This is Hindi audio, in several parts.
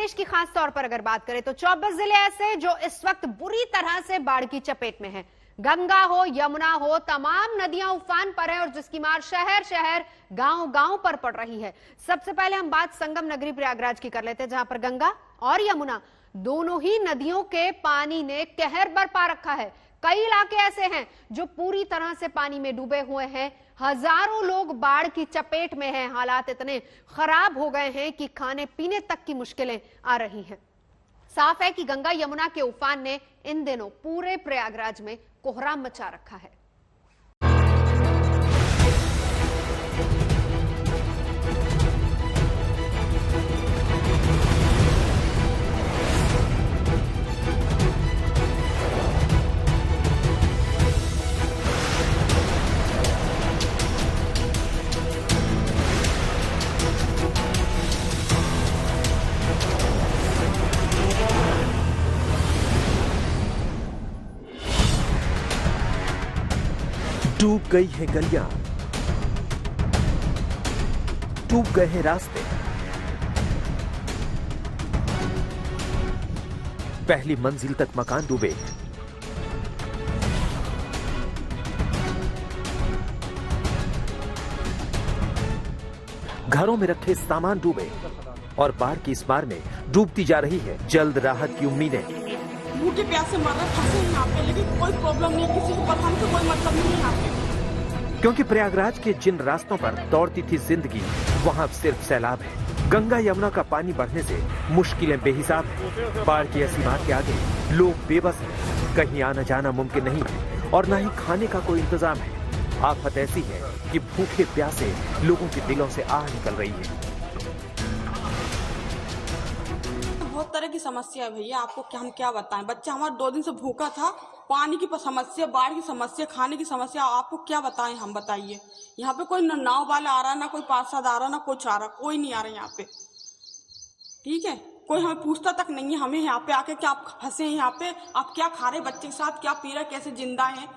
प्रदेश की खास तौर पर अगर बात करें तो 24 जिले ऐसे जो इस वक्त बुरी तरह से बाढ़ की चपेट में हैं। गंगा हो, यमुना हो, तमाम नदियां उफान पर हैं और जिसकी मार शहर शहर, गांव गांव पर पड़ रही है। सबसे पहले हम बात संगम नगरी प्रयागराज की कर लेते हैं, जहां पर गंगा और यमुना दोनों ही नदियों के पानी ने कहर बरपा रखा है। कई इलाके ऐसे हैं जो पूरी तरह से पानी में डूबे हुए हैं। हजारों लोग बाढ़ की चपेट में हैं। हालात इतने खराब हो गए हैं कि खाने पीने तक की मुश्किलें आ रही हैं। साफ है कि गंगा यमुना के उफान ने इन दिनों पूरे प्रयागराज में कोहराम मचा रखा है। डूब गई है गलियां, डूब गए हैं रास्ते, पहली मंजिल तक मकान डूबे, घरों में रखे सामान डूबे और बाढ़ की इस मार में डूबती जा रही है जल्द राहत की उम्मीदें। भूखे प्यासे मर रहे फंसे हैं यहाँ पे, लेकिन कोई प्रॉब्लम नहीं, किसी को पता नहीं, कोई मतलब नहीं है यहाँ पे। क्योंकि प्रयागराज के जिन रास्तों पर दौड़ती थी जिंदगी, वहाँ अब सिर्फ सैलाब है। गंगा यमुना का पानी बढ़ने से मुश्किलें बेहिसाब हैं। बाढ़ की ऐसी मार के आगे लोग बेबस हैं। कहीं आना जाना मुमकिन नहीं है और न ही खाने का कोई इंतजाम है। आफत ऐसी है कि भूखे प्यासे लोगों के दिलों से आह निकल रही है। बहुत तरह की समस्या है भैया, आपको हम क्या बताएं। बच्चा हमारा 2 दिन से भूखा था, पानी की समस्या, बाढ़ की समस्या, खाने की समस्या, आपको क्या बताएं हम, बताइए। यहाँ पे कोई नाव वाला आ रहा, ना कोई पार्षद आ रहा, ना कुछ आ रहा, कोई नहीं आ रहा यहाँ पे। ठीक है, कोई हमें पूछता तक नहीं है हमें यहाँ पे आके कि आप फंसे हैं यहाँ पे, आप क्या खा रहे बच्चे के साथ, क्या पी रहे, कैसे जिंदा है,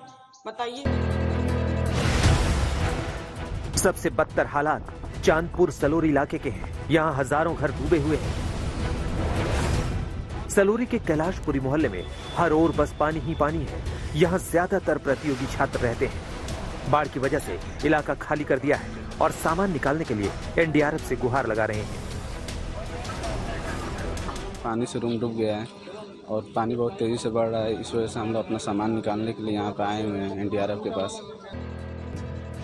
बताइए। सबसे बदतर हालात चांदपुर सलोरी इलाके के हैं। यहाँ हजारों घर डूबे हुए हैं। सलोरी के कैलाशपुरी मोहल्ले में हर ओर बस पानी ही पानी है। यहाँ ज्यादातर प्रतियोगी छात्र रहते हैं। बाढ़ की वजह से इलाका खाली कर दिया है और सामान निकालने के लिए एनडीआरएफ से गुहार लगा रहे हैं। पानी से रूम डूब गया है और पानी बहुत तेजी से बढ़ रहा है। इस वजह से हम लोग अपना सामान निकालने के लिए यहाँ पे आए हुए हैं एनडीआरएफ के पास।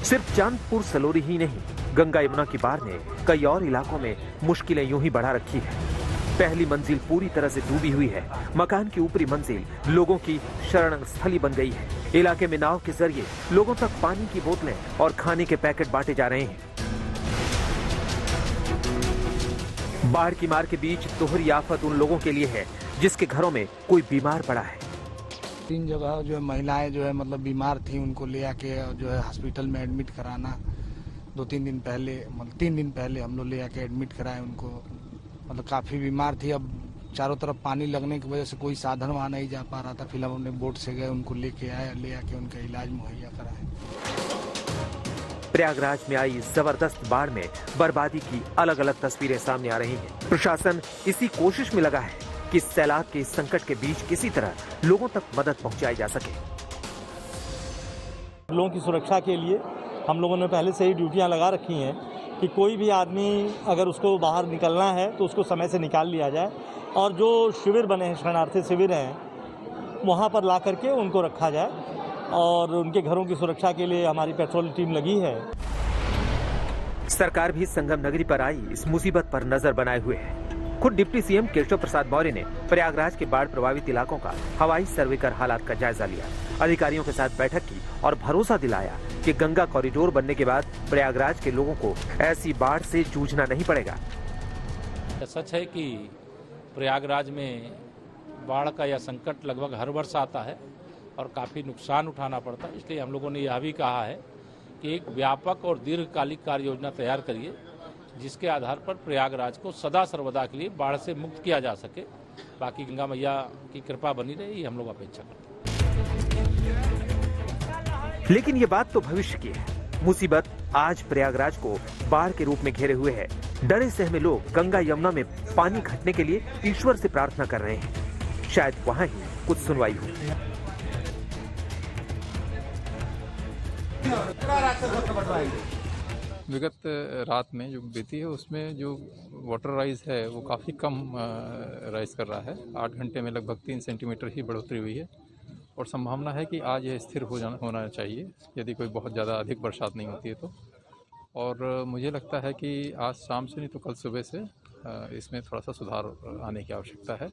सिर्फ चांदपुर सलोरी ही नहीं, गंगा यमुना की बाढ़ ने कई और इलाकों में मुश्किलें यूं ही बढ़ा रखी है। पहली मंजिल पूरी तरह से डूबी हुई है। मकान की ऊपरी मंजिल लोगों की शरण स्थली बन गई है। इलाके में नाव के जरिए लोगों तक पानी की बोतलें और खाने के पैकेट बांटे जा रहे हैं। बाढ़ की मार के बीच दोहरी आफत उन लोगों के लिए है जिसके घरों में कोई बीमार पड़ा है। 3 जगह जो है महिलाएं जो है मतलब बीमार थी, उनको ले आके जो है हॉस्पिटल में एडमिट कराना। 2-3 दिन पहले, मतलब 3 दिन पहले हम लोग ले आके एडमिट कराए उनको। मतलब काफी बीमार थी। अब चारों तरफ पानी लगने की वजह से कोई साधन वहाँ नहीं जा पा रहा था। फिर हम अपने बोट से गए, उनको लेके आए, ले आके उनका इलाज मुहैया कराए। प्रयागराज में आई जबरदस्त बाढ़ में बर्बादी की अलग अलग तस्वीरें सामने आ रही हैं। प्रशासन इसी कोशिश में लगा है कि सैलाब के इस संकट के बीच किसी तरह लोगों तक मदद पहुंचाई जा सके। लोगों की सुरक्षा के लिए हम लोगों ने पहले से ही ड्यूटियां लगा रखी हैं कि कोई भी आदमी अगर उसको बाहर निकलना है तो उसको समय से निकाल लिया जाए और जो शिविर बने हैं, शरणार्थी शिविर हैं, वहाँ पर ला करके उनको रखा जाए और उनके घरों की सुरक्षा के लिए हमारी पेट्रोल टीम लगी है। सरकार भी संगम नगरी पर आई इस मुसीबत पर नजर बनाए हुए है। खुद डिप्टी सीएम केशव प्रसाद मौर्य ने प्रयागराज के बाढ़ प्रभावित इलाकों का हवाई सर्वे कर हालात का जायजा लिया। अधिकारियों के साथ बैठक की और भरोसा दिलाया कि गंगा कॉरिडोर बनने के बाद प्रयागराज के लोगों को ऐसी बाढ़ से जूझना नहीं पड़ेगा। सच है कि प्रयागराज में बाढ़ का यह संकट लगभग हर वर्ष आता है और काफ़ी नुकसान उठाना पड़ता है। इसलिए हम लोगों ने यह भी कहा है कि एक व्यापक और दीर्घकालिक कार्य योजना तैयार करिए जिसके आधार पर प्रयागराज को सदा सर्वदा के लिए बाढ़ से मुक्त किया जा सके। बाकी गंगा मैया की कृपा बनी रहे, ये हम लोग अपेक्षा करते हैं। लेकिन ये बात तो भविष्य की है। मुसीबत आज प्रयागराज को बाढ़ के रूप में घेरे हुए है। डरे सहमे लोग गंगा यमुना में पानी घटने के लिए ईश्वर से प्रार्थना कर रहे हैं। शायद वहां ही कुछ सुनवाई हो। विगत रात में जो बीती है उसमें जो वाटर राइज है वो काफ़ी कम राइज कर रहा है। 8 घंटे में लगभग 3 सेंटीमीटर ही बढ़ोतरी हुई है और संभावना है कि आज यह स्थिर होना चाहिए यदि कोई बहुत ज़्यादा अधिक बरसात नहीं होती है तो। और मुझे लगता है कि आज शाम से नहीं तो कल सुबह से इसमें थोड़ा सा सुधार आने की आवश्यकता है।